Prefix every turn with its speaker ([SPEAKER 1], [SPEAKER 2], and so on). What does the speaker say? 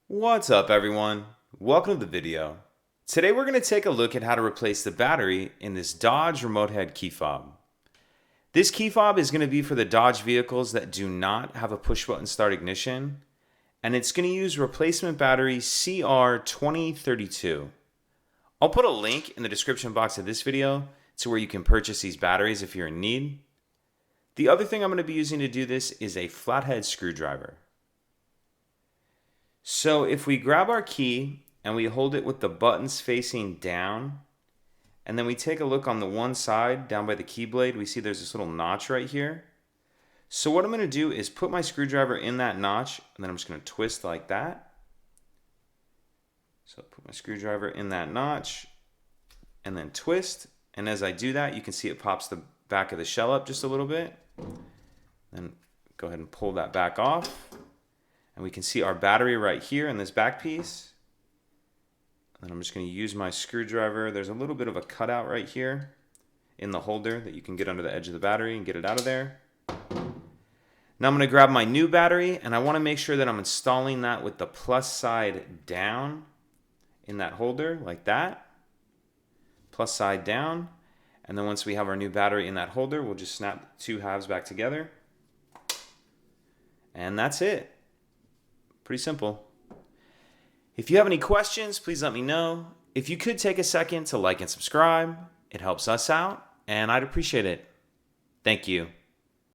[SPEAKER 1] What's up everyone? Welcome to the video. Today we're going to take a look at how to replace the battery in this Dodge remote head key fob. This key fob is going to be for the Dodge vehicles that do not have a push button start ignition, and it's going to use replacement battery CR2032. I'll put a link in the description box of this video to where you can purchase these batteries if you're in need. The other thing I'm going to be using to do this is a flathead screwdriver. So if we grab our key and we hold it with the buttons facing down, and then we take a look on the one side down by the key blade, we see there's this little notch right here. So what I'm going to do is put my screwdriver in that notch, and then I'm just going to twist like that. So put my screwdriver in that notch and then twist. And as I do that, you can see it pops the back of the shell up just a little bit. Then go ahead and pull that back off. And we can see our battery right here in this back piece. And then I'm just going to use my screwdriver. There's a little bit of a cutout right here in the holder that you can get under the edge of the battery and get it out of there. Now I'm going to grab my new battery, and I want to make sure that I'm installing that with the plus side down in that holder like that. Plus side down. And then once we have our new battery in that holder, we'll just snap the two halves back together. And that's it. Pretty simple. If you have any questions, please let me know. If you could take a second to like and subscribe, it helps us out, and I'd appreciate it. Thank you.